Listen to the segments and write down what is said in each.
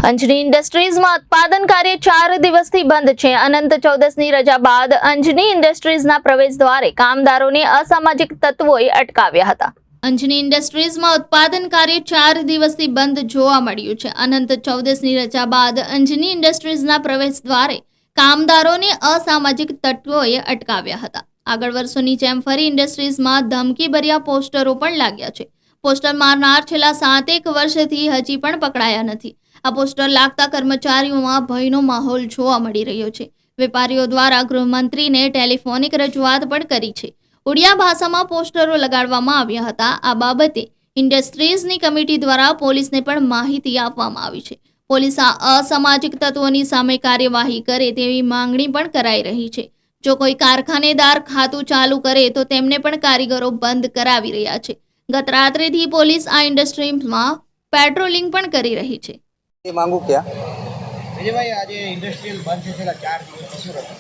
અંજની ઇન્ડસ્ટ્રીઝમાં ઉત્પાદન કાર્ય 4 દિવસથી બંધ છે। અનંત ચૌદસની રજા બાદ અંજની ઇન્ડસ્ટ્રીઝના પ્રવેશ દ્વારે કામદારોને અસામાજિક તત્વોએ અટકાવ્યા હતા। અંજની ઇન્ડસ્ટ્રીઝમાં ઉત્પાદન કાર્ય 4 દિવસથી બંધ જોવા મળ્યું છે। અનંત ચૌદસની રજા બાદ અંજની ઇન્ડસ્ટ્રીઝના પ્રવેશ દ્વારે કામદારોને અસામાજિક તત્વોએ અટકાવ્યા હતા। આગળ વર્ષોની જેમ ફરી ઇન્ડસ્ટ્રીઝમાં ધમકીભર્યા પોસ્ટરો પણ લાગ્યા છે। પોસ્ટર મારનાર છેલ્લા 7 વર્ષથી હજી પણ પકડાયા નથી। આ પોસ્ટર લાગતા કર્મચારીઓમાં ભયનો માહોલ જોવા મળી રહ્યો છે। વેપારીઓ દ્વારા ગૃહમંત્રીને ટેલિફોનિક રજૂઆત પણ કરી છે। ઉડિયા ભાષામાં પોસ્ટરો લગાડવામાં આવ્યા હતા। આ બાબતે ઇન્ડસ્ટ્રીઝની કમિટી દ્વારા પોલીસને પણ માહિતી આપવામાં આવી છે। પોલીસ આ અસામાજિક તત્વોની સામે કાર્યવાહી કરે તેવી માંગણી પણ કરાઈ રહી છે। જો કોઈ કારખાનેદાર ખાતું ચાલુ કરે તો તેમને પણ કારીગરો બંધ કરાવી રહ્યા છે। ગત રાત્રેથી પોલીસ આ ઇન્ડસ્ટ્રીઝમાં પેટ્રોલિંગ પણ કરી રહી છે। मांगू क्या विजय भाई आज इंडस्ट्रियल बंद है 4 દિવસ શું હતું?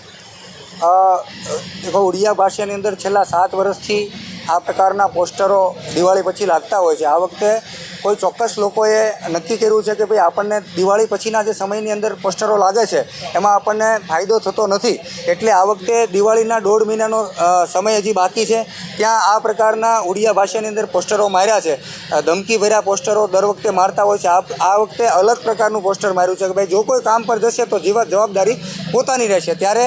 देखो उड़िया भाषाની અંદર છેલ્લા 7 વર્ષથી આ પ્રકારના પોસ્ટરો દિવાળી પછી લાગતા હોય છે। આ વખતે કોઈ ચોક્કસ લોકોએ નક્કી કર્યું છે કે ભાઈ આપણને દિવાળી પછીના જે સમયની અંદર પોસ્ટરો લાગે છે એમાં આપણને ફાયદો થતો નથી, એટલે આ વખતે દિવાળીના 1.5 મહિનાનો સમય હજી બાકી છે। ત્યાં આ પ્રકારના ઉડિયા ભાષાની અંદર પોસ્ટરો માર્યા છે। ધમકીભર્યા પોસ્ટરો દર વખતે મારતા હોય છે। આ વખતે અલગ પ્રકારનું પોસ્ટર માર્યું છે કે ભાઈ જો કોઈ કામ પર જશે તો જવાબદારી પોતાની રહેશે। ત્યારે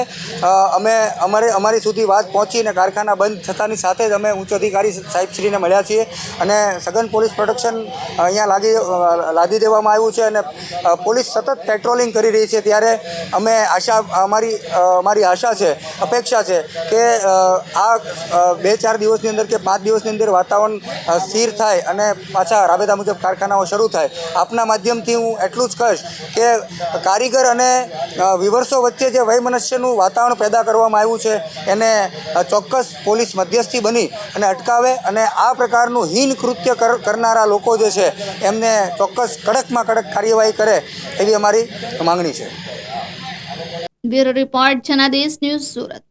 અમારી સુધી વાત પહોંચીને કારખાના બંધ થતાની સાથે જ અમે ઉચ્ચ અધિકારી સાહેબશ્રીને મળ્યા છીએ અને સઘન પોલીસ પ્રોટેક્શન અહીંયા લાદી દેવામાં આવ્યું છે અને પોલીસ સતત પેટ્રોલિંગ કરી રહી છે। ત્યારે અમે અમારી આશા છે, અપેક્ષા છે કે આ 2-4 દિવસની અંદર કે 5 દિવસની અંદર વાતાવરણ સ્થિર થાય અને પાછા રાબેતા મુજબ કારખાનાઓ શરૂ થાય। આપના માધ્યમથી હું એટલું જ કહીશ કે કારીગર અને વિવર્સો વચ્ચે જે વૈમનસ્યનું વાતાવરણ પેદા કરવામાં આવ્યું છે એને ચોક્કસ પોલીસ મધ્યસ્થી બની અને અટકાવે અને આ પ્રકારનું હીન કૃત્ય કરનારા લોકો જે છે એમને ચોક્કસ કડકમાં કડક કાર્યવાહી કરે એવી અમારી માંગણી છે। Bureau report Janadesh news Surat.